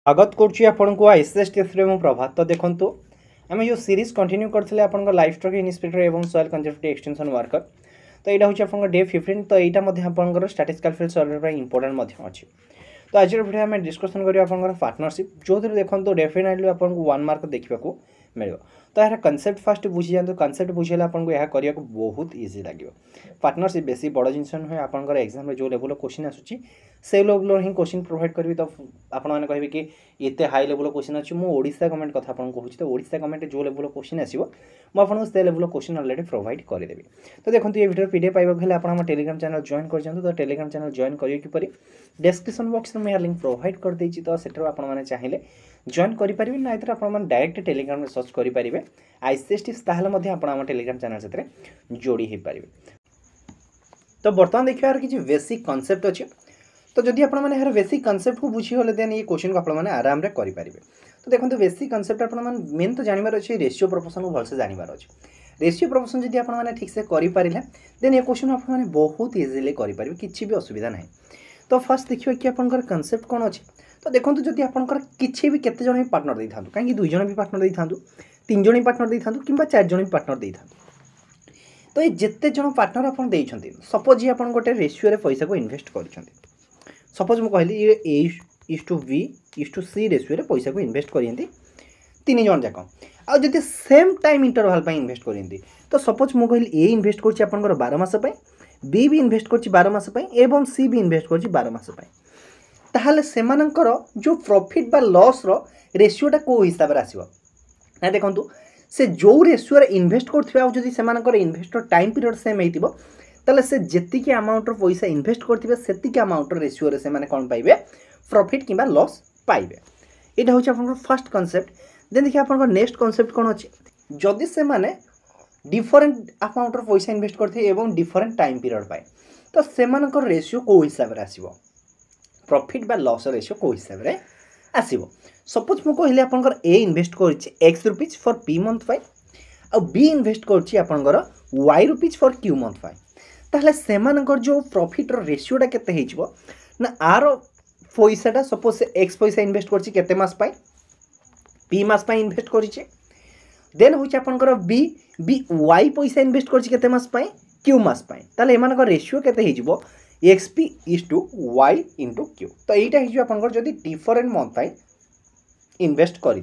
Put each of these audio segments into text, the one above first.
स्वागत करुच्ची आपको ICS tips रे मु प्रभात। तो देखंतु आम जो सीरीज कंटिन्यू करथिले आपन लाइफ स्टॉक इन्स्पेक्टर एवं सॉइल कंजर्वेटिव एक्सटेंशन वर्कर। तो यहाँ हूँ आप डे 15। तो यहाँ आप स्टैटिस्टिकल फील्ड सर्वे इंपोर्टेंट अच्छी। तो आज वीडियो आम डिस्कसन करिया आपन पार्टनरशिप जो देखो डेफिनेटली आपको 1 मार्क देखा मिल। तो यार कनसेप्ट फास्ट बुझी जातु। कनसेप्ट बुझेगा आपको यह करने को बहुत इजी लगे। पार्टनरशिप बेसी बड़ जिनस नुहे। आपंकर एग्जाम जो लेवल क्वेश्चन आसूँ से लेवल ही क्वेश्चन प्रोवाइड करी। तो आपने कहे कि ये हाई लेवल क्वेश्चन अच्छी मुझा गवर्नमेंट कथा कहूँ। तो ओडिशा गवर्नमेंट जो लेवल क्वेश्चन आसो मुझे से लेवल क्वेश्चन अलरेडी प्रोवाइड करदेवी। तो देखो ये वीडियो पीडीएफ पाइबा आप टेलीग्राम चैनल जॉइन कर। तो टेलीग्राम चैनल जॉइन करेंगे किपर डिस्क्रिप्शन बॉक्स में लिंक प्रोवाइड कर देती। तो सेठू आपने चाहिए जॉइन करेंगे ना ये आप डायरेक्ट टेलीग्राम में सर्च करेंगे आईसीएस टिप्स आप टेलीग्राम चैनल से जोड़ी हो पारे। तो बर्तमान देखिए यार किसी बेसिक कॉन्सेप्ट अच्छे। तो जदि आप बेसिक कॉन्सेप्ट को बुझीगले देन ये क्वेश्चन को आप आराम से करेंगे। तो देखो बेसिक कॉन्सेप्ट आप मेन तो जानवर अच्छे रेशियो प्रोपोर्शन को भलसे जानवर अच्छे। रेशियो प्रोपोर्शन जब आप ठीक से करें देन ये क्वेश्चन आप बहुत इजिली करेंगे किसी भी असुविधा ना। तो फर्स्ट देखिए कि आपंकर कॉन्सेप्ट कौन अच्छे। तो देखो जब आपंकर किसी भी केते जन भी पार्टनर दे था कहीं 2 जन भी पार्टनर दे था 3 जन भी पार्टनर दे था कि 4 जन भी पार्टनर दे था। तो ये जिते जन पार्टनर आप सपोज ये आप गोटे रेशियो पैसा को इन्वेस्ट कर। सपोज मुझे कहली ये A:B:C रेशियो पैसा को इन्वेस्ट करेंगे 3 जन जाक। आदि सेम टाइम इंटरवाल इन्वेस्ट करेंगे। तो सपोज मुझे कहली ए इन्वेस्ट कर 12 मास, बी भी इन्वेस्ट कर 12 मास एवं सी भी इन्वेस्ट कर 12 मास। ताहले सेमानंकर जो प्रॉफिट बा लॉस रो रेशियोटा को हिसाब से आसीबो ना। देखंतु से जो रेशियो रे इन्वेस्ट करथिबा जदि सेमानंकर इन्वेस्टर टाइम पीरियड सेम हेतिबो ताले से जेतिकी अमाउंट रो पैसा इन्वेस्ट करथिबे सेतिकी अमाउंट रो रेशियो रे सेमाने कोन पाइबे प्रॉफिट किबा लॉस पाइबे। एटा होची आपन फर्स्ट कांसेप्ट। देन देखि आपन नेक्स्ट कांसेप्ट कोन अछि। जदि सेमाने डिफरेंट अमाउंट रो पैसा इन्वेस्ट करथे एवं डिफरेंट टाइम पीरियड पाए तो सेमानंकर रेशियो को हिसाब रे आसीबो प्रॉफिट बा लॉस रेशियो को हिसाब रे आसीबो। सपोज मु कहली आपनकर ए इन्वेस्ट करछि x rupees for p month पाए और b इन्वेस्ट करछि आपनकर y rupees for q month पाए। ताहले सेमानकर जो प्रॉफिट रो रेशियोटा केते हेजिबो ना आर पैसाटा सपोज से x पैसा इन्वेस्ट करछि केते मास पाए p मास पाए इन्वेस्ट करछि। देन होछि आपनकर b y पैसा इन्वेस्ट करछि केते मास पाए q मास पाए। ताहले एमानकर रेशियो केते हेजिबो XP is to Y into Q। तो यहीटा हो जदि डिफरेंट मंथ इन्वेस्ट करें।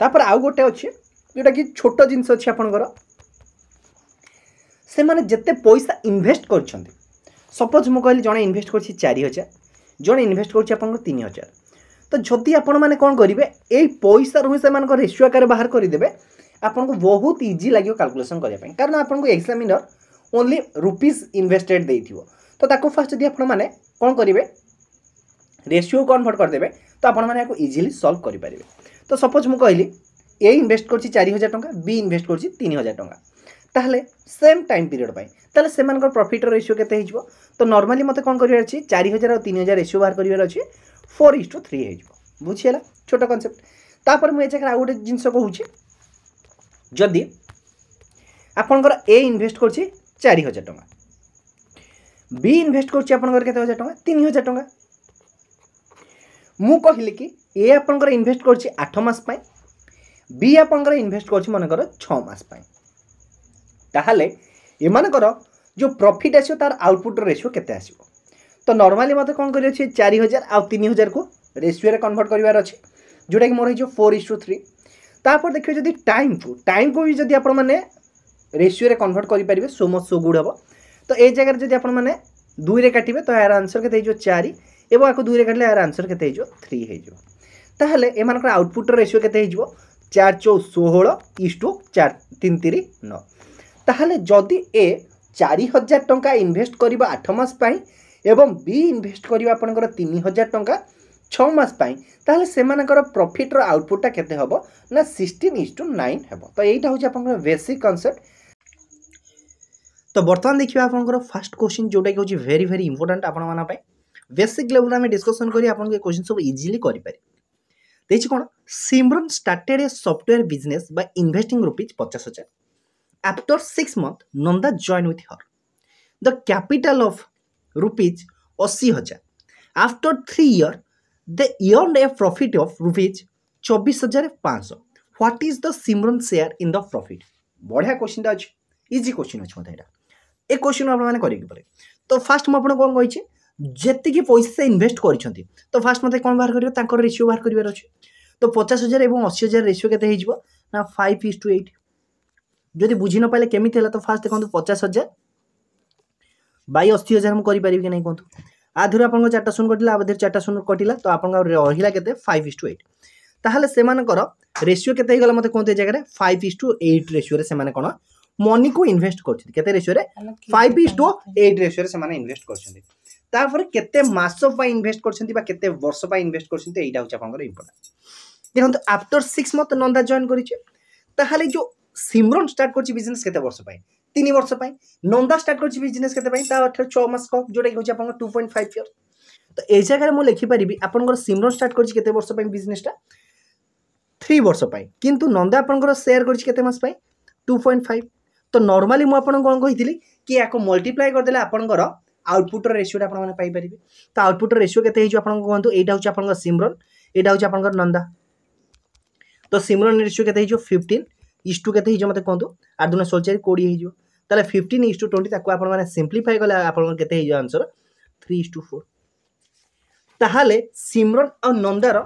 तापर आउ गोटे अच्छे जोटा कि छोट जिनस अच्छे आपंकर से माने जेते पैसा इन्वेस्ट कर। सपोज मु कहली जड़े इन्वेस्ट कर 4000 जड़े इन्वेस्ट कर 3000। तो जदि आपण मैंने कौन करेंगे ये पैसा रू से रेशियो आकार बाहर करदे आपको बहुत इजी लगे कैलकुलेशन करने। कारण आपको एग्जामिनर ओनली रुपीज इन्वेस्टेड देइथिबो। तो ताको फास्ट जदि आपण माने कोन करिवे रेशियो कन्वर्ट करदेबे तो आपण माने याको इजीली सॉल्व करि परिबे। तो सपोज मु कहली ए इन्वेस्ट करछि 4000 टंका बी इन्वेस्ट करछि 3000 टंका ताहले सेम टाइम पीरियड पाई ताहले सेमानकर प्रॉफिट रेशियो केते हिजबो। तो नॉर्मली मते कोन करिवार अछि 4000 और 3000 रेशियो बाहर करिवार अछि 4:3 हिजबो। बुझियला छोट कांसेप्ट। तापर मु ए जगह आ गोटे जिंस कहूछि जदि आपनकर ए इन्वेस्ट करछि 4000 टंका बी इन्वेस्ट करछि आपनकर केते हजार टंका 3000 टंका। मु कहले कि ए आपनकर इन्वेस्ट करछि 8 मास पाए बी आपनकर इन्वेस्ट करछि मनकर 6 मास पाए। ताहले एमानकर जो प्रॉफिट आसीयो तार आउटपुट रेशियो केते आसीयो। तो नॉर्मली मते कोन करियो छै 4000 आ 3000 को रेशियो रे कन्वर्ट करिवार अछि जोटा कि मोर हिजो 4:3। तापर देखियो जदि टाइम को भी जदि आपण माने रेशियो रे कन्वर्ट करि परिबे सो मच सो गुड हबो। तो ए जगह जदि आपण माने 2 रे काटिबे तो यार आंसर केते हिजो 4 एवं आको 2 रे काटले यार आंसर केते हिजो 3 हिजो। ताहले एमानकर आउटपुट रेशियो केते हिजो 4:4 16:4 3 9। ताहले जदि ए 4000 टंका इन्वेस्ट करिबा 8 मास पाई एवं बी इन्वेस्ट करिबा आपनकर 3000 टंका 6 मास पाई ताहले सेमानकर प्रॉफिट रो आउटपुटटा केते हबो ना 16:9 हेबो। तो एटा होची आपनकर बेसिक कांसेप्ट। तो बर्तमान देखिए आपनकर फर्स्ट क्वेश्चन जोटा कि होची वेरी वेरी इंपोर्टेंट आपण माना पाए बेसिक लेवल में डिस्कशन करी आपन के क्वेश्चन सब इजीली करि पारे। देखि कोन Simran started a software business by investing rupees 50000 after 6 months Nanda join with her the capital of rupees 80000 after 3 years they earned a profit of rupees 24,500. What is the Simran share in the profit? बढ़िया question अच्छे, easy question अच्छे मतलब यहाँ ए question आपने करेंगे पड़े। तो fast मुझे कौन कही जी पैसा से इन्वेस्ट कर तो फास्ट मत कौन बाहर कर रेशियो बाहर करार अच्छे। तो 50,000 और 80,000 रेशियो केते ना 5:8। जदि बुझी न पाले केमी तो फास्ट देखो 50,000 बाई 80,000 मुझे करें कि नहीं कहूँ आधुरी आप 4टा शून्य कटिला आधुरी 4टा शून्य कटिला तो आप रहा के 5:8 ताहले से रेशियो केते गला मते कहते जगह 5:8 रेशियो से कौन मनी को इन्वेस्ट करते रेशियो 5:8 रेशियो से इन्वेस्ट कर केते मास इन्वेस्ट करते वर्ष इन्वेस्ट करते यहाँ हूँ आप इम्पोर्टेंट देखो आफ्टर 6 मंथ नंदा जॉइन कर जो सिमरन स्टार्ट कर बिजनेस केते वर्ष 3 वर्ष नंदा स्टार्ट कर बिजनेस केते 6 मास जोटा कि आप 2.5 इयर तो ये जगह मुझे लिखिपारि आप सिमरन स्टार्ट कर वर्ष बिजनेसटा 3 वर्ष किंतु नंदा आपंकर सेयार कर 2.5 तो नॉर्मली मुझे कौन कही कि आपको मल्टीप्लाई करदे आपंकर आउटपुट रेशियो आपरे तो आउटपुट रेशियो के कहतु यहाँ हूँ आप सिमरन यहाँ हूँ आप नंदा तो सिमरन रेशियो के 15:2 के मत कहतु 8 दूना 16 20 हो 15:20 आप सिंप्लीफाई कले आपके आंसर 3:4 ताहले सिमरन और नंदार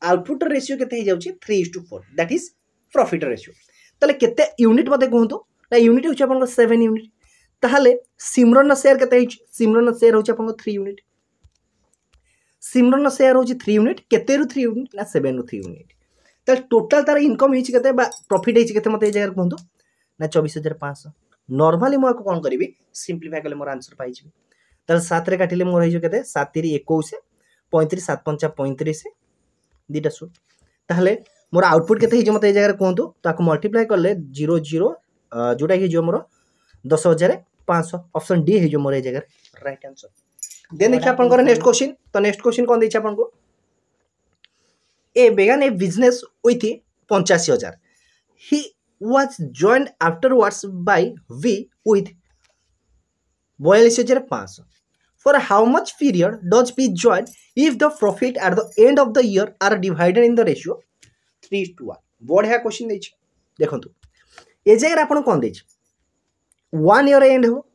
आउटपुट रेशियो के 3:4 दैट इज प्रॉफिट रेशियो ताले केते यूनिट मते कहतु ना यूनिट होची आपन 7 यूनिट ताहले सिमरन शेयर केते होची सिमरन शेयर होची आपन 3 यूनिट सिमरन शेयर होची 3 यूनिट केते रु 3 यूनिट ना 7 रु 3 यूनिट ताले टोटल तार इनकम होची केते बा प्रॉफिट होची केते मते ए जगह कहतु ना 24,500 नॉर्मली मो कोन करबी सिंपलीफाई कले मोर आंसर पाइ जिवि ताले 7 रे काटिले मोर होई केते 7 3 21 35 7 5 35 दीटा शूट ताहले मोर आउटपुट केते हिजो मते ए जगह कहतु ताको मल्टीप्लाई करले 0 0 जोटा कि जो मोर 10,500 ऑप्शन डी है जो मोर ए जगह राइट आंसर देन देखिए आपन नेक्स्ट क्वेश्चन तो नेक्स्ट क्वेश्चन कोन दै छै आपन को A began a business with 85,000 he was joined afterwards by B with 42,500 for how much period does P join if the profit at the end of the year are divided in the ratio 3:1 बढ़िया question दै देखो ए जगह आप कौन दे 1 year and हो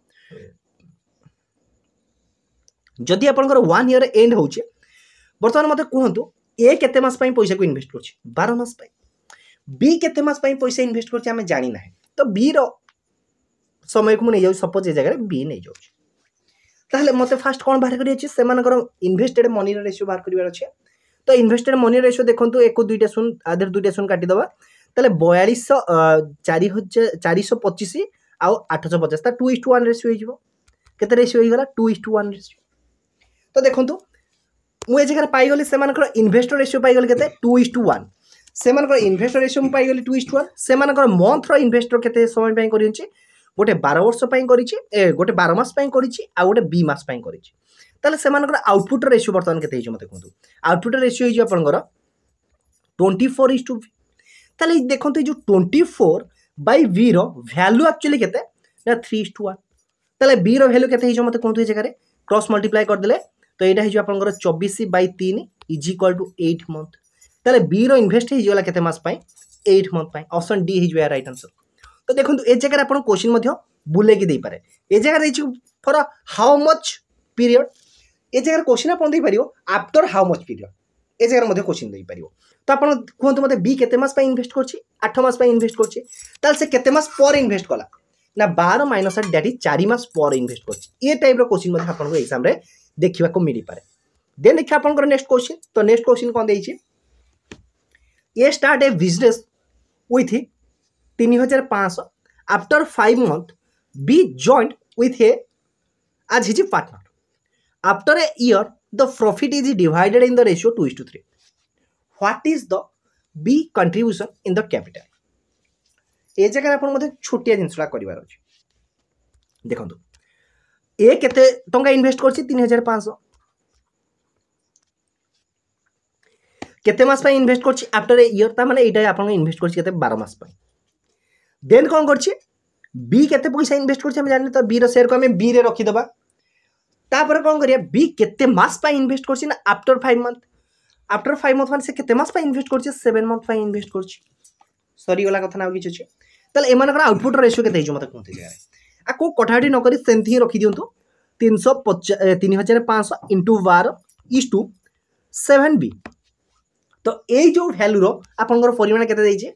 जदि आप 1 year and हो बर्तमान मत कहतु ए केते मास पैसा को इन्वेस्ट कर 12 मास बी केते मास पैसा इन्वेस्ट कर जानी ना तो बी रो समय को नहीं सपोज ए जगह बी नहीं जाऊँ ताहले मते फास्ट कौन बाहर करिए से इन्वेस्टेड मनी रेशियो बाहर करार अच्छे तो इन्वेस्टेड मनी रेशियो देखो 1 को 2टा शून्य आधे 2टा शून्य काटिदेवा ताले 425 आउ 850 2:1 रेशियो हो केते रेशियो होइगला 2:1 रेशियो तो देखंतु मुझे जगह पाइगली से इन्वेस्टर रेशियो पाइगली केते 2:1 से इन्वेस्टर रेशियो पाइगली 2:1 से मंथ रो इन्वेस्टर केते समय पई करियछि गोटे 12 वर्ष पई करिछि गोटे 12 मास पई करिछि आ गोटे 20 मास पई करिछि ताले से आउटपुट रेशियो बर्तमान केते हिजो मते कहतु आउटपुट रेशियो हिजो आपनकर 24:v ताले देखो जो 24 बाय v रो वैल्यू एक्चुअली केते ना 3:1 ताले b रो वैल्यू केते हिजो मते कोन जगह रे क्रॉस मल्टीप्लाई कर देले तो एटा हिजो आपनकर 24/3 इज इक्वल टू 8 मंथ ताले b रो इन्वेस्ट हिजो ला केते मास पई 8 मंथ पई ऑप्शन डी हिजो राइट आंसर तो देखो ए जगह रे आपन क्वेश्चन मध्य बुले की दे पारे ए जगह रे फॉर हाउ मच पीरियड ए जगह क्वेश्चन आपन दे परियो आफ्टर हाउ मच पीरियड ए जगह मध्य क्वेश्चन दे परियो तो आप कहतु मत बी केते मास इन्वेस्ट कर 8 मास इन्वेस्ट कर से केते मास पर इन्वेस्ट कला ना 12 माइनस 8 दैट इज 4 मास पर इन्वेस्ट कर ये टाइप रो क्वेश्चन मत आपन एग्जाम रे देखिबा को मिली पारे देन देखिए आपन नेक्स्ट क्वेश्चन तो नेक्स्ट क्वेश्चन कोन देई छी ये start a business with 3,500 after 5 month B joined with A as his partner after a year the profit is divided in the ratio 2:3 what is the B contribution in the capital ए जगह आपन मते छोटिया जिनसला करिवार अछि देखंतु ए केते टंका invest करछि 3,500 केते मास पय इन्वेस्ट करछि आफ्टर ए ईयर ता माने एटा आपन इन्वेस्ट करछि केते 12 मास पय देन कोन करछि बी केते पैसा इन्वेस्ट करछि हम जानि तो बी रो शेयर को हम बी रे रखि दबा तापर कोन करिया बी केते मास पय इन्वेस्ट करछि ना आफ्टर 5 मंथ आफ्टर 5 मंथ माने से केते मास पे इन्वेस्ट करछि 7 मंथ पे इन्वेस्ट करछि सरी गला कथा ना किछ अछि तले एमानकर आउटपुट रेशियो केते हिजो मते कोनते जाय आ को कठाडी न करी सेंथि रखि दियंतु 3500 इंटू 12:7b तो ए जो वैल्यू रो आपनकर परिमाण केते दैछे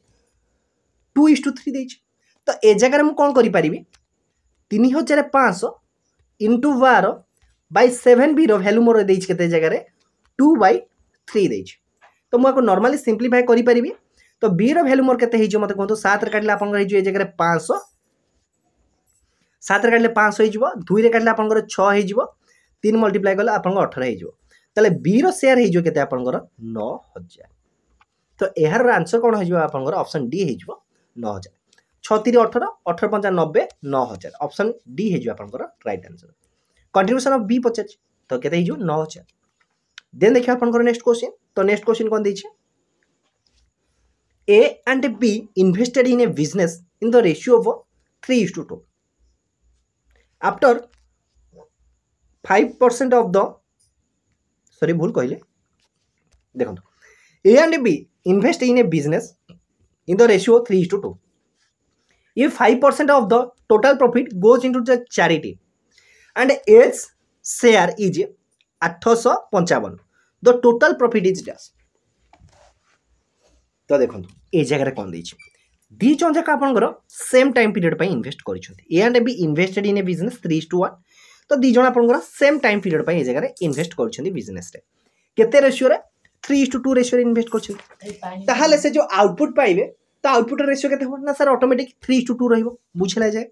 2:3 दैछे तो ए जगह मु कोन करि परिबी 3500 इंटू 12/7b रो वैल्यू मोर दैछ केते जगह रे 2/3 दैछ तो मु को नॉर्मली सिंपलीफाई करि परिबी तो बी रो वैल्यू मोर केते हिजो मते कोन 7 रे काटले आपनकर हिजो ए जगह रे 500 7 रे काटले 500 हिजो 2 रे काटले आपनकर 6 हिजो 3 मल्टीप्लाई करले आपनकर 18 हिजो तले बी रो शेयर हिजो केते आपनकर 9000 तो एहर आंसर कोन हिजो आपनकर ऑप्शन डी हिजो 9000 6 3 18 18 5 90 9000 ऑप्शन डी हिजो आपनकर right answer contribution of B पचच तो केते हिजो 9000 देन देखियो आपनकर नेक्स्ट क्वेश्चन तो नेक्स्ट क्वेश्चन कोन दैछि A and B invested in a business in the ratio of 3:2. After 5% of the भूल कहले देखो A and B invest in a business in the ratio 3:2. If 5% of the total profit goes into the charity and its share is 855, the total profit is dash. तो देखो ए जगह कौन दी दी जन जाक आपंकर सेम टाइम पीरियड इन्वेस्ट कर ए and be invested in a business 3:1 तो दी जन आपंकर सेम टाइम पीरियड ए जगह इन्वेस्ट कर बिजनेस रे केते रेशियो रे 3:2 रेशियो इन्वेस्ट कर से जो आउटपुट पाइबे तो आउटपुट रेशियो केते हो ना सर ऑटोमेटिक 3:2 रहइबो बुझला जाए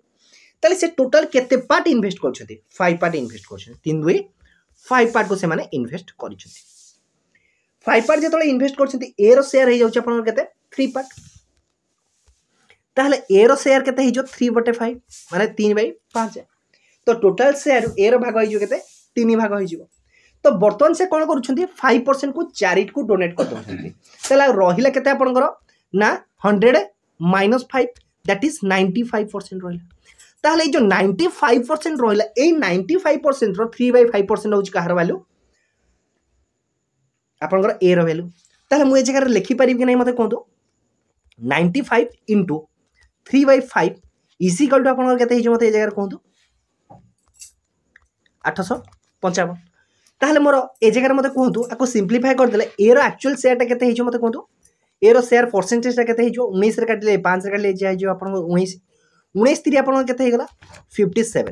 ताले से टोटल केते पार्ट इन्वेस्ट कर 5 पार्ट इन्वेस्ट कर 3 2 5 पार्ट को से माने इन्वेस्ट कर 5 पार्ट जो इन्वेस्ट कर ए रो शेयर हो जाउछ आपन केते 3 पार्ट ताहले ए रो शेयर केते हिजो 3/5 माने 3/5 तो टोटल शेयर ए रो भाग हिजो केते 3 भाग हिजो तो बर्तन से कोन करूछंती 5% को चैरिटी को डोनेट कर दोछंती तला रहिला केते आपनकर ना 100 - 5 दैट इज 95% रहिला ताहले जो 95% रहिला ए 95% रो 3/5% होउछ कहार वैल्यू आपनकर ए रो वैल्यू ताहले मु ए जगह लिखि परिबि कि नै मते कहतो 95 into 3/5 इज इक्वल टू आपनकर केते हिजो मते ए जगह कहतो 855 ताहले मोर ए जगह मते कहतो आको सिंपलीफाई कर देले ए रो एक्चुअल शेयर ता केते हिजो मते कहतो ए रो शेयर परसेंटेज ता केते हिजो 19 रे काटले 5 रे काटले जे हिजो आपनकर 19 19 3 आपनकर केते हेगला 57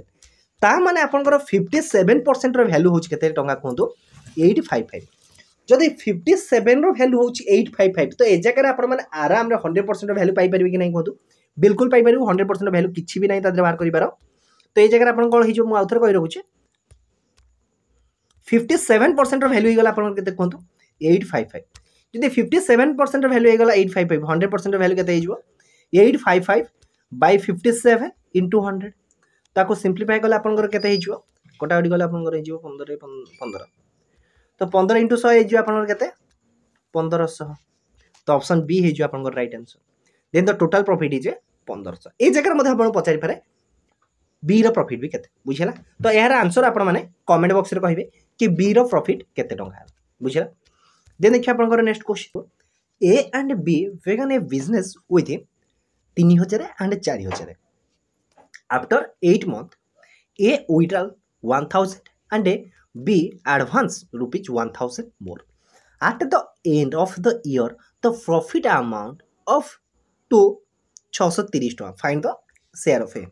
ता माने आपनकर 57% रो वैल्यू होछ केते टंगा कहतो 855 जदि 57 रो वैल्यू होछ 855 तो ए जगह आपण माने आराम रे 100% रो वैल्यू पाई परबे कि नै कहतो बिल्कुल पाई परबे 100% रो वैल्यू किछि भी नै तादरे बाहर करि पारो तो ए जगह आपण कोन हिजो मु आउथर कहि रहउछ 57% रो वैल्यू हे गला आपण केते कहतो 855 जदि 57% रो वैल्यू हे गला 855 100% रो वैल्यू केते हिजो 855 by 57 into 100 ताको सिंपलीफाई कला आपण केते हिजो कोटा उडी गला आपण हिजो 15 तो 15 into 100 हे जो आपन केते 1500 तो ऑप्शन बी हे जो आपन right answer then the total profit is 1500 ए जगह मध्ये आपन पचारि पारे बी रो प्रॉफिट भी केते बुझिला तो एहर आंसर आपन माने कमेंट बॉक्स रे कहिबे कि बी रो प्रॉफिट केते टंका बुझिला देन देखि आपन next question A and B began a business with 3000 and 4000 after 8 month A withdrawal 1000 and B advance rupees 1000 more. At the end of the year, the profit amount of to 630 टका. Find the share of A.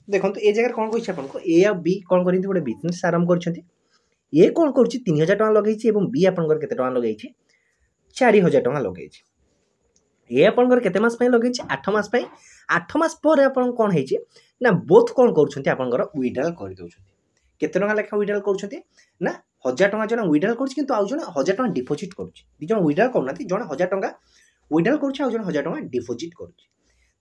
देखो तो ए जगह कौन कोई अपन को ए या B कौन करिंती गोटे बिजनेस आरंभ करछंती ए कौन करछि 3000 टका लगैछि एवं बी अपन केते टका लगैछि 4000 टका लगैछि ए अपन केते मास पय लगैछि 8 मास पय 8 मास पर अपन कोन हैछि ना बोथ कौन करछंती अपन विड्रॉल कर दोछंती केते टका लेखा विड्रॉल करछंती ना 1000 टका जण विड्रॉल करछि किंतु आउ जण 1000 टका डिपॉजिट करछि दि जण विड्रॉल करनाती जण 1000 टका विड्रॉल करछि आउ जण 1000 टका डिपॉजिट करछि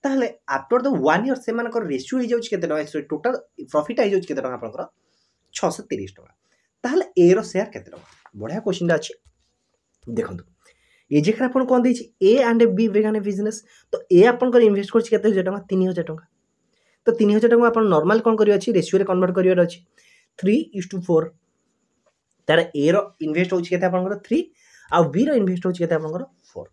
ताहले आफ्टर द 1 ईयर से मानकर रेशियो हे जाउछि केते टका टोटल प्रॉफिट हे जाउछि केते टका आपनकर 630 टका ताहले ए रो शेयर केते टका बढ़िया क्वेश्चन अछि देखंतु ए जेखरा अपन कोन दैछि ए एंड बी बेगाने बिजनेस तो ए आपनकर इन्वेस्ट करछि केते हजार टका 3000 टका तो 3000 टका अपन नॉर्मल कोन करियो अछि रेशियो रे कन्वर्ट करियो अछि 3:4 तार ए रो इन्वेस्ट होछि केते आपनकर 3 आ बी रो इन्वेस्ट होची केते आपनकर 4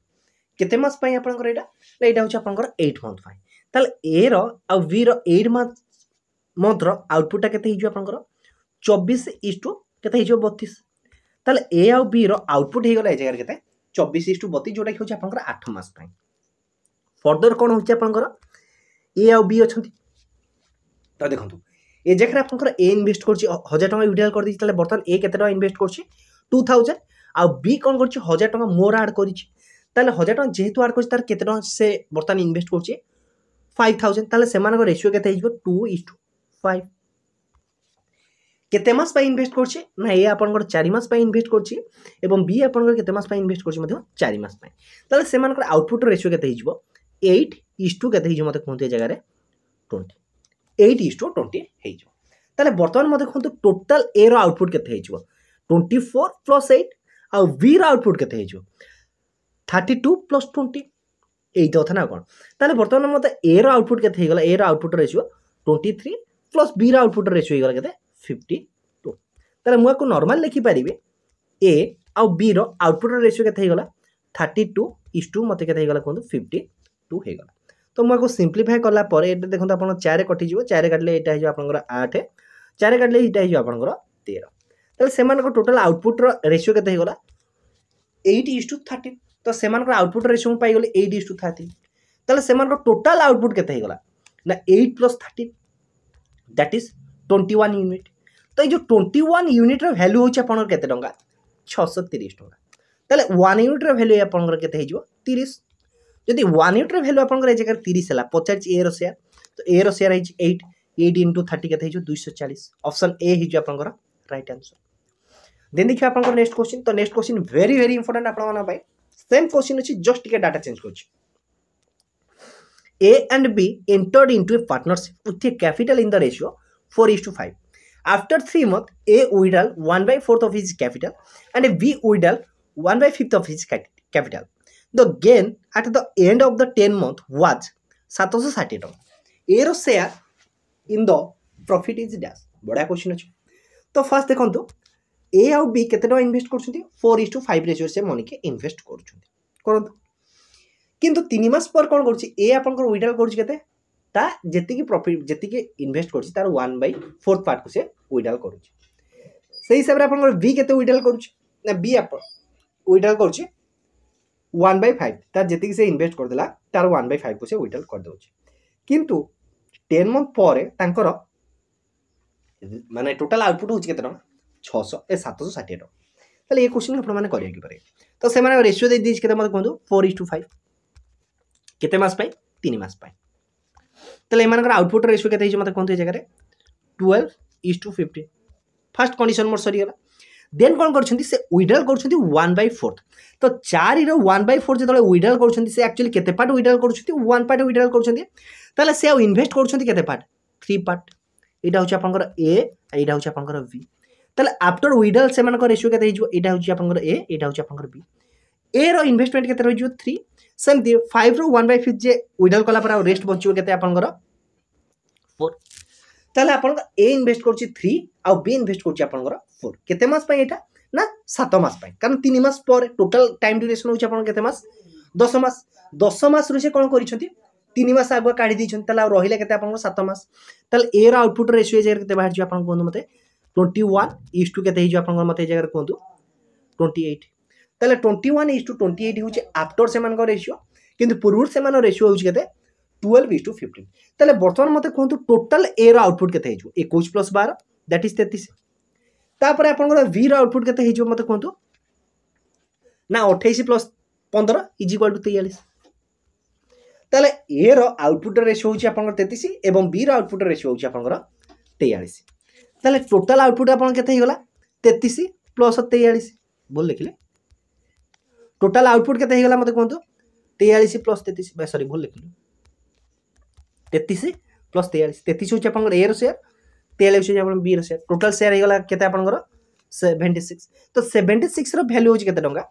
केते मास पई आपनकर एटा एटा होची आपनकर 8 मंथ पई ताले ए रो आ बी रो 8 मंथ रो आउटपुट केते हिजो आपनकर 24 इस टू केते हिजो 32 ताले ए आ बी रो आउटपुट हे गला ए जगह केते 24 इस टू 32 जोटा होची आपनकर 8 मास पई फर्दर कोन होची आपनकर ए आ बी अछंती तो देखंतु ए जगह आपनकर ए इन्वेस्ट करछि 1000 टका विड्रॉल कर दी ताले बर्तन ए केते टका इन्वेस्ट करछि 2000 आ बी कोन करछि 1000 टका मोर ऐड करछि ताले 1000 टका जेहेतु ऐड करछि तार केते टका से बर्तन इन्वेस्ट करछि 5000 ताले सेमान को रेशियो केते हिजो 2:5 केते मास पई इन्वेस्ट करछि ना ए आपनकर 4 मास पई इन्वेस्ट करछि एवं बी आपनकर केते मास पई इन्वेस्ट करछि मध्ये 4 मास पई ताले सेमान को आउटपुट रेशियो केते हिजो 8:2 केते हिजो मते कोनते जगह रे 20 8:20 हेइजो ताले वर्तमान मध्ये कोनतो टोटल ए रो आउटपुट केते हेइजो 24 + 8 आ बी रो आउटपुट केते हेइजो 32 + 20 एई तो था ना कोन ताले वर्तमान मते ए रो आउटपुट केते हेगला ए रो आउटपुट रेशियो 23 + बी रो आउटपुट रेशियो हेगला केते 52 ताले मुआ को नॉर्मल लिखि परिबे ए आ बी रो आउटपुट रेशियो केते हेगला 32:2 मते केते हेगला कोन 52 हेगला तो मुआ को सिंपलीफाई करला पर एटा देखंत आपण 4 कटि जिवो 4 काटले एटा हिजो आपनकर 8 4 काटले एटा हिजो आपनकर 13 ताले सेमान को टोटल आउटपुट रो रेशियो केते हेगला 8:13 तो सेमान को आउटपुट रेशियो पाई गले 8:13 ताले सेमान को टोटल आउटपुट केते हेगला ना 8 + 13 दैट इज 21 यूनिट तो ये जो 21 यूनिट रो वैल्यू होची आपनकर केते टंका 630 टंका ताले 1 यूनिट रो वैल्यू आपनकर केते हिजो 30 जदि 1 यूनिट रो वैल्यू आपनकर ए जगह 30 हला 50 ए रो शेयर तो ए रो शेयर हिज 8 × 30 केते हिजो 240 ऑप्शन ए हिजो आपनकर राइट आंसर देन देखियो आपनकर नेक्स्ट क्वेश्चन तो next question very very important आपन माना भाई सेम क्वेश्चन अछि जस्ट टिके डाटा चेंज करछि A and B entered into a partnership with a capital in the ratio 4:5 after 3 months A withdrew 1/4 of his capital and B withdrew 1/5 of his capital the gain at the end of the 10 month was 760 टका A रो share in the profit is dash बड़ा question अछि तो first देखंतु A और B केते टका invest करछथि 4:5 रेशियो से मनी के इन्वेस्ट करछथि करंतु किंतु 3 मास पर कोन करछि ए आपनकर विड्रॉल करछि केते ता जेति की प्रॉफिट जेति के इन्वेस्ट करछि तार 1/4 पार्ट को से विड्रॉल करछि सेही हिसाब रे आपनकर बी केते विड्रॉल करछि ना बी आप विड्रॉल करछि 1/5 तार जेति की से इन्वेस्ट कर देला तार 1/5 को से विड्रॉल कर दोछि किंतु 10 मंथ पर तांकर माने टोटल आउटपुट होछि केते टका 760 टका ताले ए क्वेश्चन आपण माने करिया कि पारे तो से माने रेशियो दे दिस केते मते कोंदो 4:5 केते मास पाई 3 मास पाई तले एमानकर आउटपुट रेशियो केते हिजो मते कोनते जगह रे 12:15 फर्स्ट कंडीशन मोर सरी गला देन कोन करछंती से विड्रॉल करछंती 1/4 तो 4 रो 1/4 जतले विड्रॉल करछंती से एक्चुअली केते पार्ट विड्रॉल करछंती 1 पार्ट विड्रॉल करछंती तले से इन्वेस्ट करछंती केते पार्ट 3 पार्ट एटा होची आपनकर ए एटा होची आपनकर बी तले आफ्टर विड्रॉल से मानकर रेशियो केते हिजो एटा होची आपनकर ए एटा होची आपनकर बी ए रो इन्वेस्टमेंट केते रहिजो 3 सेमती 5 रो 1/5 जे विड्रॉल कला पर रेस्ट बंचियो केते आपनकर 4 ताले आपनकर ए इन्वेस्ट करछि 3 आ बी इन्वेस्ट करछि आपनकर 4 केते मास पय एटा ना 7 मास पय कारण 3 मास पर टोटल टाइम ड्यूरेशन होछि आपन केते मास 10 मास रु से कोन करिसंती 3 मास आगु काढी दिछन ताले रहिले केते आपनकर 7 मास ताले ए रो आउटपुट रेशियो जे केते बाहर जे आपन कोन मते 21:2 केते हिजो आपनकर मते जगह कोंतु 28 ताले 21:28 होछि आफ्टर सेमान को रेशियो किंतु पूर्व सेमान रेशियो होछि केते 12:15 ताले वर्तमान मते कोंतु टोटल ए रो आउटपुट केते हिजो 21 + 12 दैट इज 33 तापर आपनकर बी रो आउटपुट केते हिजो मते कोंतु ना 28 + 15 = 43 ताले ए रो आउटपुट रेशियो होछि आपनकर 33 एवं बी रो आउटपुट रेशियो होछि आपनकर 43 ताले टोटल आउटपुट आपन केते हिगला 33 + 43 बोल लिखले टोटल आउटपुट केते हिगला मते कोंतु 43 + 33 सॉरी भूल लिखलु 33 + 43 33 होछि आपन ए रो शेयर 43 होछि आपन बी रो शेयर टोटल शेयर हिगला केते आपन 76 तो 76 रो वैल्यू होछि केते टंका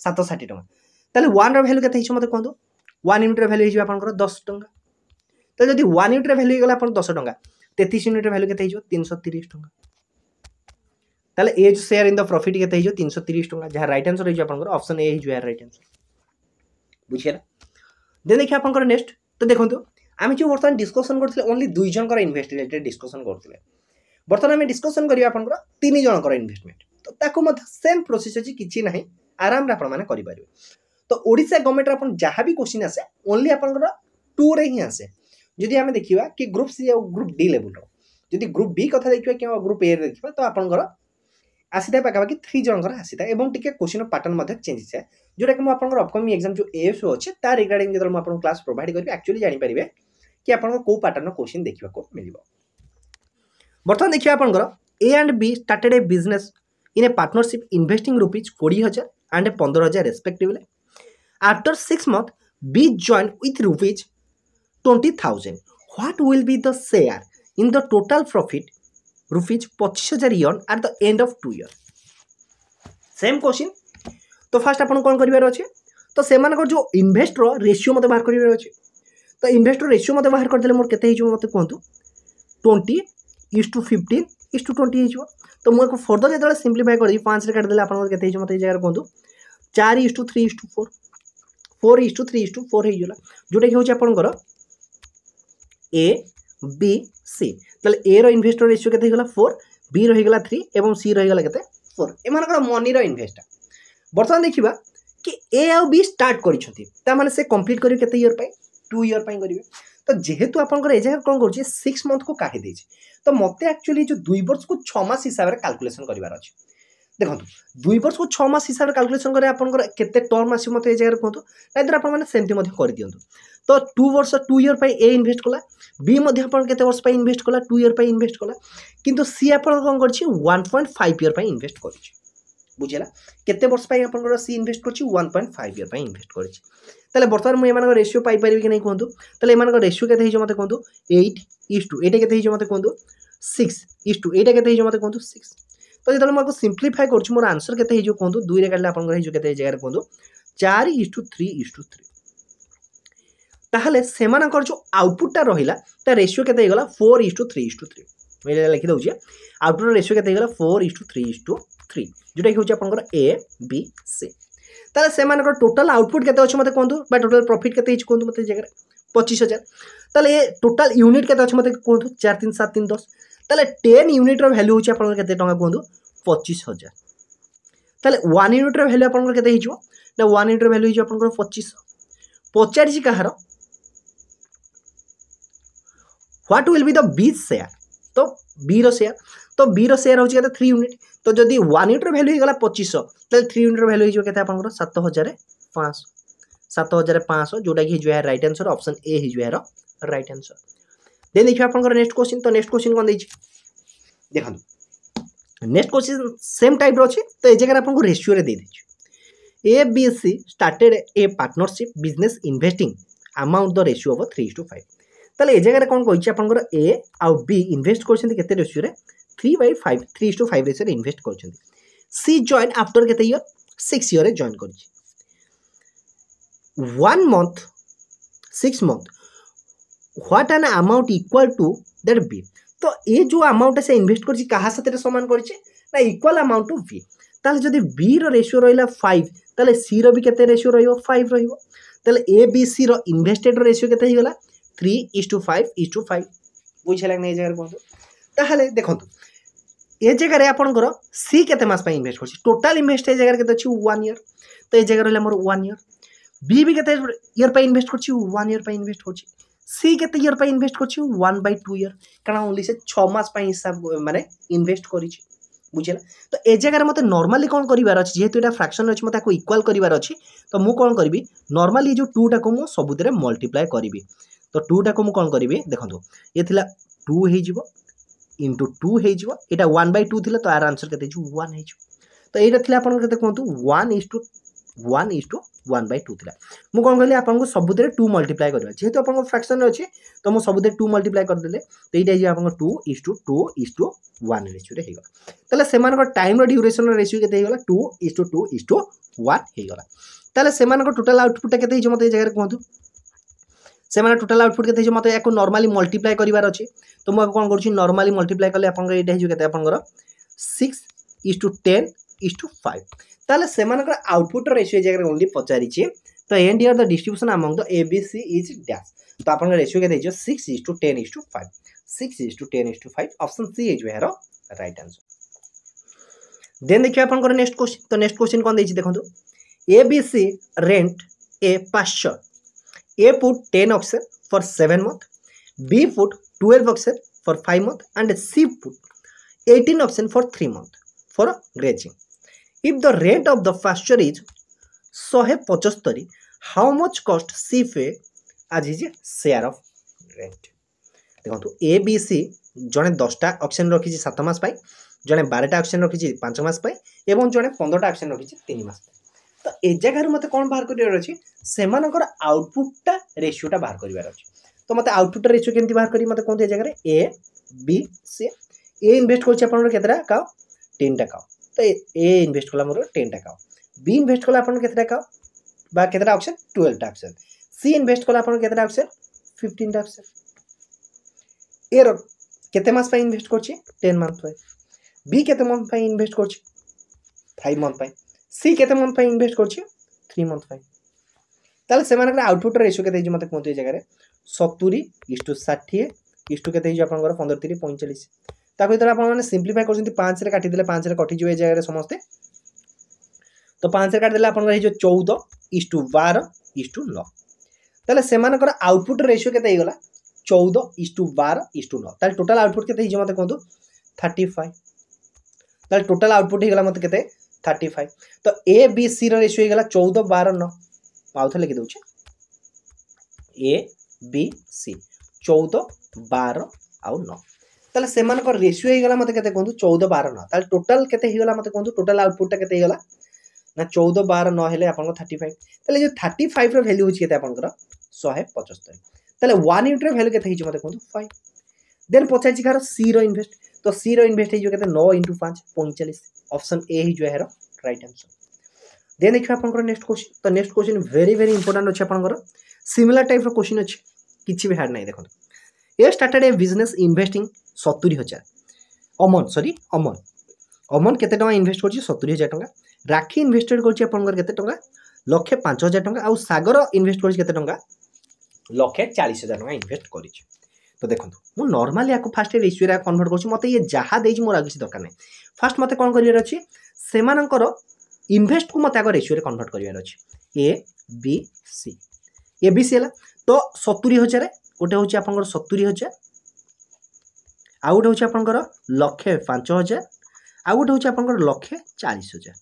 760 टंका ताले 1 रो वैल्यू केते हिछ मते कोंतु 1 यूनिट रो वैल्यू हिछ आपन 10 टंका तो जदि 1 यूनिट रो वैल्यू हिगला आपन 10 टंका 33 यूनिट रो वैल्यू केते हिछ 330 टंका ताले ए जो शेयर इन द प्रॉफिट केते हिजो 330 टका जहाँ राइट आंसर हिजो आपनकर ऑप्शन ए हिजो यार राइट आंसर बुझियला देन देखिए आपनकर नेक्स्ट तो देखंतु आमे जो वर्तमान डिस्कशन करथिले ओनली दुई जनकर इन्वेस्ट रिलेटेड डिस्कशन करथिले वर्तमान आमे डिस्कशन करिया आपनकर तीन जनकर इन्वेस्टमेंट तो ताको मत सेम प्रोसेस अछि किछि नाही आराम रे आपन माने करि परिबे तो ओडिसा गवर्नमेंट रे आपन जहां भी क्वेश्चन आसे ओनली आपनकर 2 रे ही आसे जदि आमे देखिबा कि ग्रुप सी और ग्रुप डी लेवल रो जदि ग्रुप बी कथा देखिबा कि ग्रुप ए रे देखिबा तो आपनकर आसीता पाका कि 3 जनकर आसीता एवं टिके क्वेश्चन पैटर्न मध्ये चेंज छै जोटा कि म आपनकर अपकमिंग एग्जाम जो एएसओ अछि ता रिगार्डिंग जदि म आपन क्लास प्रोवाइड करबी एक्चुअली जानि परिबे कि आपन को पैटर्न क्वेश्चन देखिबा को मिलिबो बर्तमान देखिए आपनकर A and B started a business in a partnership investing rupees 20,000 and 15,000 respectively after 6 months B join with rupees 20,000 what will be the share in the total profit rupees 25,000 earn at the end of 2 years same question तो fast आपन कोन करिवार अछि तो सेमानकर जो investor ratio मते बाहर करिवार अछि तो इन्वेस्टर रेशियो मते बाहर कर देले मोर केते हिजो मते कोंतु 20:15:20 हिजो तो मो को फर्दर जेतले सिंपलीफाई कर दी 5 रे काट देले आपन केते हिजो मते जगह कोंतु 4:3:4 4:3:4 हिजोला जोटा कि होची आपन कर ए बी सी तले ए रो इन्वेस्टर रेशियो केते हिगला 4 बी रो हिगला 3 एवं सी रो हिगला केते 4 एमानकर मनी रो इन्वेस्ट वर्तमान देखिबा कि ए आ बी स्टार्ट करिसथि ता माने से कंप्लीट करियो केते ईयर पय 2 ईयर पय करिवे तो जेहेतु आपनकर ए जगह कोन करछि 6 मंथ को काहे देछि तो मते एक्चुअली जो 2 वर्ष को 6 मास हिसाब रे कैलकुलेशन करिवार अछि देखंतु 2 वर्ष को 6 मास हिसाब रे कैलकुलेशन करे आपनकर केते टर्म आसी मते ए जगह कोंतु नाइदर आपन माने सेमति मध्ये कर दियंतु तो 2 वर्ष 2 ईयर पय ए इन्वेस्ट कला बी मध्ये आपन केते वर्ष पय इन्वेस्ट कला 2 ईयर पय इन्वेस्ट कला किंतु सी आपन कोन करछि 1.5 ईयर पय इन्वेस्ट करछि बुझिला केते वर्ष पय आपन सी इन्वेस्ट करछि 1.5 ईयर पय इन्वेस्ट करछि तले वर्तमान मु एमानक रेशियो पाई परिबे कि नै कोंतु तले एमानक रेशियो केते हिजो मते कोंतु 8:2 एटा केते हिजो मते कोंतु 6:2 एटा केते हिजो मते कोंतु 6 तो जेतले मको सिंपलीफाई करछु मोर आंसर केते हिजो कोंतु 2 रे काटले आपन हिजो केते जगह रे कोंतु 4:3:3 ताहले सेमानकर जो आउटपुट ता रहिला ता रेशियो केते हिगला 4:3:3 मेले लिखि दउछि आउटपुट रेशियो केते हिगला 4:3:3 जोटा कि होछि आपन ए बी सी ताले सेमानकर टोटल आउटपुट केते अछि मते कोंतु बा टोटल प्रॉफिट केते हिच कोंतु मते जगह 25,000 ताले टोटल यूनिट केते अछि मते कोंतु 4 3 7 3 10 ताले 10 यूनिट रो वैल्यू होछि आपन केते टका कोंतु 25,000 ताले 1 यूनिट रो वैल्यू आपन केते हिजो ना 1 यूनिट रो वैल्यू हिजो आपन 2500 पचारि कहार what will be the B share तो बी रो शेयर तो बी रो शेयर होछि केते 3 यूनिट तो जदि 1 यूनिट रो वैल्यू हिगला 2500 ताले 3 यूनिट रो वैल्यू हिजो केते आपन 7,500 जोटा कि हिजो है राइट आंसर ऑप्शन ए हिजो है राइट आंसर देन देखियो आपन नेक्स्ट क्वेश्चन तो नेक्स्ट क्वेश्चन कोन दैछि देखंतु नेक्स्ट क्वेश्चन सेम टाइप रो अछि तो ए जगह आपन को रेशियो रे दे दैछि A B C started a partnership business investing amount the ratio of 3:5 ताले ए जगह कोन कहिछि आपन ए आ बी इन्वेस्ट करछन्ती केते रेशियो रे 3/5 3:5 रेशियो रे इन्वेस्ट करछन्ती सी जॉइन आफ्टर केते ईयर 6 ईयर रे जॉइन करछि 1 month 6 month what an amount equal to that B तो ये जो अमाउंट से इन्वेस्ट करछि कहा साथे समान करछि ना इक्वल अमाउंट टू बी ताले जदि बी रो रेशियो रहिला 5 ताले सी रो भी केते रेशियो रहिबो 5 रहिबो ताले ए बी सी रो इन्वेस्टेड रेशियो केते हिगला 3:5:5 बुझला नै जगह कोन ताले देखंतु ए जगह रे आपन करो सी केते मास पय इन्वेस्ट करछि टोटल इन्वेस्ट ए जगह केते अछि 1 ईयर तो ए जगह रहला मोर 1 ईयर बी भी केते ईयर पे इन्वेस्ट करछि 1 ईयर पे इन्वेस्ट करछि सी केते ईयर पे इन्वेस्ट करछि 1/2 ईयर कारण ओनली से 6 मास पे हिसाब माने इन्वेस्ट करिछि बुझिला तो ए जगह मते नॉर्मली कोन करिवार अछि जेहेतु एटा फ्रैक्शन अछि मते को इक्वल करिवार अछि तो मु कोन करबी नॉर्मली जो 2 टा को मु सबुतरे मल्टीप्लाई करबी तो 2 टा को मु कोन करबी देखंतु ए थिला 2 हे जिवो into 2 हे जिवो एटा 1/2 थिला तो आर आंसर केते छु 1 हे छु तो एटा थिला आपन केते कोंतु 1:1:1/2 थिला मु कोन कहली आपन को सबुतरे 2 मल्टीप्लाई करबा जेहेतु आपन को फ्रैक्शन अछि तो मु सबुतरे 2 मल्टीप्लाई कर देले तो एटा जे आपन को 2:2:1 रेशियो रे हेगला तले सेमान को टाइम रो ड्यूरेशन रो रेशियो केते हेगला 2:2:1 हेगला तले सेमान को टोटल आउटपुट केते हिजो मते जगह कोंतु सेमान टोटल आउटपुट केते हिजो मते एको नॉर्मली मल्टीप्लाई करिवार अछि तो मु कोन करछि नॉर्मली मल्टीप्लाई करले आपन को एटा हिजो केते आपन को 6 इज टू 10 इज टू 5 ताले सेमानकर आउटपुट रेशियो जगह ओनली पचारि तो end year the distribution among the A B C is dash तो आपन रेशियो के देजो 6 is to 10 is to 5 6 is to 10 is to 5 option C is where right answer then देखिए आपन को नेक्स्ट क्वेश्चन तो नेक्स्ट क्वेश्चन कोन देछि देखंतु A B C rent a pasture a put 10 oxen for 7 months B put 12 oxen for 5 months and C put 18 oxen for 3 months for grazing if the rent of the pasture is 175 how much cost C pay as his share of rent देखो ए B सी जड़े 10टा auction रखी 7 मास पाई जड़े 12टा auction रखी 5 मास पाई एवं जड़े 15टा auction रखी 3 मास तो ए जगह मते कौन बाहर करिवार अछि सेमानकर आउटपुटटा रेशियोटा बाहर करिवार अछि तो मते आउटपुट रेशियो केमती बाहर करी मते कोन ए जगह ए बी सी ए इन्वेस्ट करछि आपन केतरा काउ 10 टा काउ तो ए इन्वेस्ट कला मोर 10 टा काउ बी इन्वेस्ट कला आपन केतरा काउ बा केतरा ऑक्शन 12 टा ऑक्शन सी इन्वेस्ट कला आपन केतरा ऑक्शन 15 टा ऑक्शन ए रो केते मास पाई इन्वेस्ट करछि 10 मंथ पाई बी केते मंथ पाई इन्वेस्ट करछि 5 मंथ पाई सी केते मंथ पाई इन्वेस्ट करछि 3 मंथ पाई ताले सेमानकर आउटपुट रेशियो केते जे मते कोनते जगह रे 70 इस टू 60 इस टू केते जे आपनकर 15 30 45 ताको इतर आपन माने सिंपलीफाई करछंती 5 रे काटी देले 5 रे कटि जवे जगह रे समस्त तो 5 रे काट देले आपनकर हे जो 14 इस टू 12 इस टू 9 ताले सेमानकर आउटपुट रेशियो केते हेगला 14 इस टू 12 इस टू 9 ताले टोटल आउटपुट केते हे जे मते कोंतु 35 ताले टोटल आउटपुट हेगला मते केते 35 तो ए बी सी रो रेशियो हेगला 14 12 9 पाउथ लिखि दउछ ए बी सी 14 12 आउ 9 ताले सेमानकर रेशियो हेगला मते केते कोंतु 14 12 9 ताले टोटल केते हेगला मते कोंतु टोटल आउटपुट केते हेगला ना 14 12 9 हेले आपन 35 ताले जो 35 रो वैल्यू होछि केते आपनकर 175 ताले 1 यूनिट रो वैल्यू केते हिज मते कोंतु 5 देन पछाइ छि कार सी रो इन्वेस्ट तो सी रो इन्वेस्ट हिज केते 9 * 5 45 ऑप्शन ए हिज हेरो राइट आंसर देन देखिए आपनकर नेक्स्ट क्वेश्चन तो next question very very important अछि आपनकर सिमिलर टाइप रो क्वेश्चन अछि किछि भी हार्ड नै देखो ए स्टार्टेड ए बिजनेस इन्वेस्टिंग 70000 अमन केते टका इन्वेस्ट करछि 70000 टका राखी इन्वेस्टेड करछि आपनकर केते टका लक्षे 5000 टका आ सागर इन्वेस्ट करछि केते टका लक्षे 40000 टका इन्वेस्ट करछि तो देखो मु नॉर्मली याको फास्ट रेशियो रा कन्वर्ट करछि मते ये जहा देछि मोर आगि दरकार नै फास्ट मते कोन करियर अछि सेमानकर इन्वेस्ट को मते आगर रेशियो रे कन्वर्ट करियर अछि ए बी सी हला तो 70000 गोटे होछि आपनकर 70000 आ गोटे होछि आपनकर लक्षे 5000 आ गोटे होछि आपनकर लक्षे 40000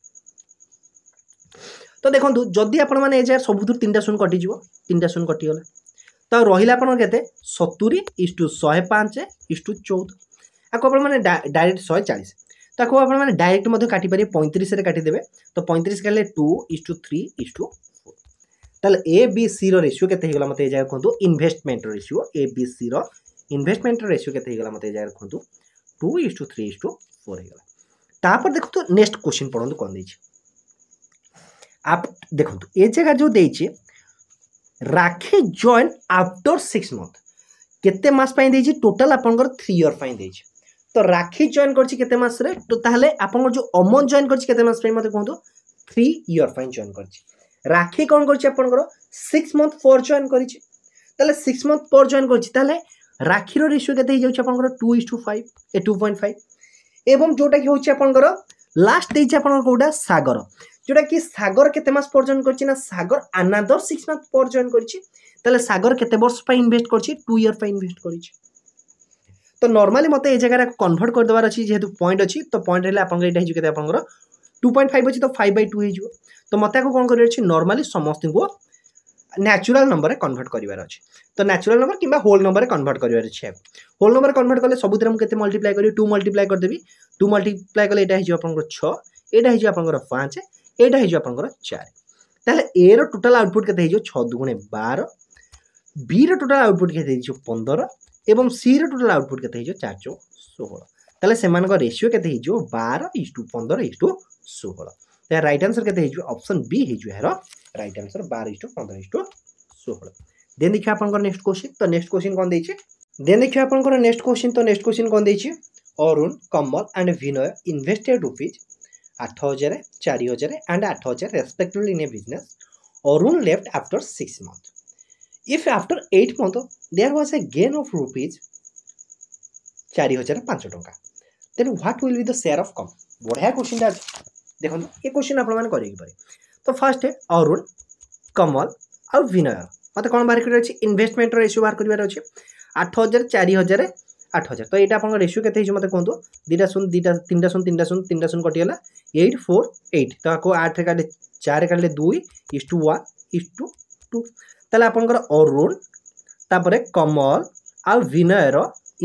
तो देखंतु जदी आपण माने ए जे सबुथुर 3टा शून्य कटि जिवो 3टा शून्य कटि गला तो रहिला आपण केते 70 * 105 * 14 आको आपण माने डायरेक्ट 140 ताको आपण माने डायरेक्ट मध्ये काटि पारे 35 रे काटि देबे तो 35 काले 2 * 3 * 4 ताले A B C row ratio केते हेगला मते ए जाय कोंतु investment ratio A B C रो इन्वेस्टमेंट रेशियो केते हेगला मते ए जाय कोंतु 2 * 3 * 4 हेगला तापर देखो तो नेक्स्ट क्वेश्चन पढंतु कोन दैछि आप देखो ए जगह जो देछि राखी जॉइन आफ्टर 6 मंथ केते मास पाई देछि टोटल आपनकर 3 ईयर पाई देछि तो राखी जॉइन करछि केते मास रे तो ताहले आपनकर जो अमन जॉइन करछि केते मास पाई मते कहंतु 3 ईयर पाई जॉइन करछि राखी कोन करछि आपनकर 6 मंथ फॉर जॉइन करछि ताहले 6 मंथ फॉर जॉइन करछि ताहले राखी रो रेशियो केते हे जाउछि आपनकर 2:5 ए 2.5 एवं जोटा कि होछि आपनकर लास्ट देछि आपनकर कोडा सागर जोटा कि सागर केते मास पर जॉइन करछि ना सागर अनदर 6 मंथ पर जॉइन करछि ताले सागर केते वर्ष पाई इन्वेस्ट करछि 2 ईयर पाई इन्वेस्ट करछि तो नॉर्मली मते ए जगह रे कन्वर्ट कर देबार अछि जेहेतु पॉइंट अछि तो पॉइंट हेले आपन एटा हिजु केते आपनकर 2.5 अछि तो 5/2 हिजु तो मते को कोन करियर अछि नॉर्मली समस्त को नेचुरल नंबर रे कन्वर्ट करिवार अछि तो नेचुरल नंबर किबा होल नंबर रे कन्वर्ट करिवार अछि होल नंबर कन्वर्ट करले सबुतिर हम केते मल्टीप्लाई करियो 2 मल्टीप्लाई कर देबी 2 मल्टीप्लाई करले एटा हिजु आपनकर 6 एटा हिजु आपनकर 5 एटा हिजु आपनकर 4 ताले ए रो टोटल आउटपुट केते हिजु 6 * 2 = 12 बी रो टोटल आउटपुट केते हिजु 15 एवं सी रो टोटल आउटपुट केते हिजु 4 * 16 ताले सेमान को रेशियो केते हिजु 12:15:16 तो राइट आंसर केते हिजु ऑप्शन बी हिजु हेरो राइट आंसर 12:15:16 देन देखिए आपनकर नेक्स्ट क्वेश्चन तो नेक्स्ट क्वेश्चन कोन दैछि देन देखिए आपनकर नेक्स्ट क्वेश्चन तो नेक्स्ट क्वेश्चन कोन दैछि Arun Kamal and Vinay invested rupees 8,000 4,000 and 8,000 respectively in a business Arun left after 6 months if after 8 months there was a gain of rupees 4,005 टंका then what will be the share of com बढ़िया question आज देखो ये question आप लोग करेंगे पारे तो फर्स्ट है अरुण कमल और विनय मत कौन बाहर कर इन्वेस्टमेंट रेशियो बाहर कर 8,000 4,000 8,000 तो यहाँ आप रेशियो के मत कहतु 2 शून्य 3 शून्य 3 शून्य 3 शून्य कटिगला 8 4 8 तो आपको 8 काटे 4 काटे 2:1:2 ताले आपनकर अरुण तापरे कमल आ विनयर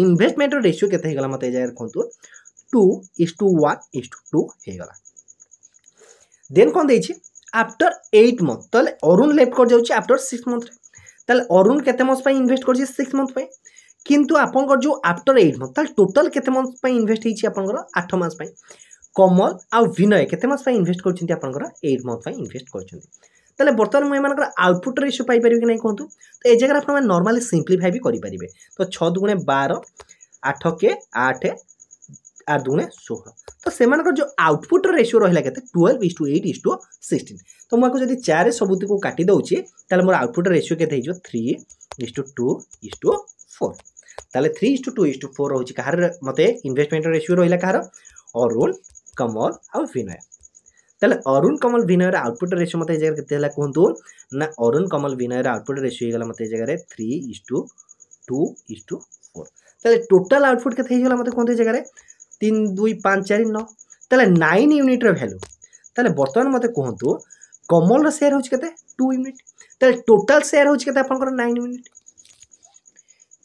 इन्वेस्टमेंट रेशियो केते हेगला मते जाय कहतु 2:1:2 हेगला देन कोन देछि आफ्टर 8 मंथ ताले अरुण लेफ्ट कर जाउछि आफ्टर 6 मंथ ताले अरुण केते मंथ पय इन्वेस्ट करछि 6 मंथ पय किंतु आपनकर जो आफ्टर 8 मंथ ताले टोटल केते मंथ पय इन्वेस्ट हेछि आपनकर 8 मास पय कमल आ विनय केते मास पय इन्वेस्ट करछिंती आपनकर 8 मंथ पय इन्वेस्ट करछिंती ताले बर्तमान मुझे एमानकर आउटपुट रेशियो पाई परिबे कि नहीं कहतु तो ए जगह आप नॉर्मली सिंप्लीफाई भी करि परिबे तो 6 दुगुणे 12 8 के 8 8 दुगुणे 16 तो सेमानकर जो आउटपुट रेशियो रहिला केते 12:8:16 तो मको जदी 4 सबुति को काटी दउची ताले मोर आउटपुट रेशियो केते हिजो 3:2:4 ताले 3:2:4 होची कहार मते इन्वेस्टमेंट रेशियो रहिला कहार अरुण कमल और विनय ताले अरुण कमल विनयर आउटपुट रेशियो मते जगह केते हला कहंतु ना अरुण कमल विनयर आउटपुट रेशियो हेगला मते जगह 3:2:4 ताले टोटल आउटपुट केते हेगला मते कहंतु जगह 3 2 5 4 9 ताले 9 यूनिट रे वैल्यू ताले वर्तमान मते कहंतु कमल रो शेयर होच केते 2 यूनिट ताले टोटल शेयर होच केते आपनकर 9 यूनिट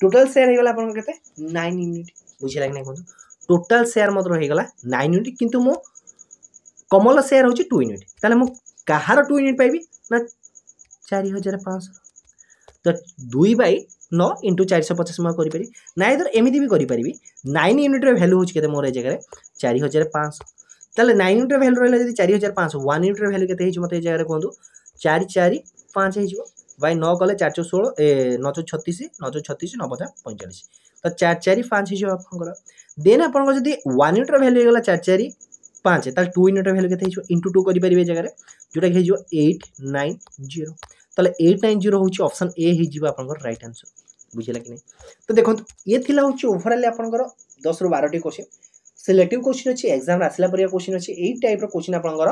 टोटल शेयर हेगला आपनकर केते 9 यूनिट बुझिला कि नै कहंतु टोटल शेयर मत हेगला 9 यूनिट किंतु मो कमल शेयर होची 2 यूनिट ताले मु कहार 2 यूनिट पाइबी ना 4,500 तो 2/9 इंटू 450 मैं करि पारि ना इधर एमिति भी करि पारिबी 9 यूनिट रे वैल्यू होची केते मोर ए जगह 4,500 ताले 9 यूनिट रे वैल्यू रहला जदी 4,500 1 यूनिट रे वैल्यू केते हिजो मते ए जगह कहंतु 4 4 5 हिजो बाय 9 कले 416 936 936 945 तो 4 4 5 हिजो आपनकर देन आपन जदी 1 यूनिट रे वैल्यू हेगला 4 4 5 ताले 2 यूनिट वैल्यू केते हिजो इंटू 2 करि परिबे जगह जोटा कि हिजो 890 ताले 890 होची ऑप्शन ए हिजो आपनकर राइट आंसर बुझिला कि नै तो देखंतु ये थिला होची ओवरऑल आपनकर 10 रु 12 टी क्वेश्चन सिलेक्टिव क्वेश्चन अछि एग्जाम आसला परिया क्वेश्चन अछि एई टाइप रो क्वेश्चन आपनकर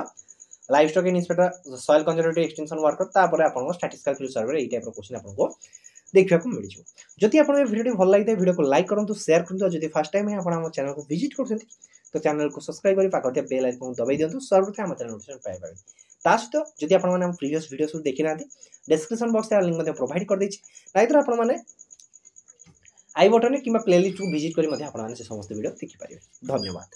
life stock inspector soil conservative extension worker तापर आपनकर स्टैटिस्टिकल फिल्ड सर्वे एई टाइप रो क्वेश्चन आपनको देखिया को मिल जो जदि आपन वीडियो भल लागिते वीडियो को लाइक करंतु शेयर करंतु जदि फर्स्ट टाइम है आपन हम चैनल को विजिट करछंती तो चैनल को सब्सक्राइब करी पाखते बेल आइकन दबाई दियंतु सर्वप्रथम हम चैनल नोटिफिकेशन पाइ पाबे तासतो जदि आपन माने हम प्रीवियस वीडियो सब देखि नाथि डिस्क्रिप्शन बॉक्स रे लिंक मध्ये प्रोवाइड कर देछि नाइतर आपन माने आई बटन किबा प्लेलिस्ट को विजिट करी मध्ये आपन माने से समस्त वीडियो देखि पारिबे धन्यवाद।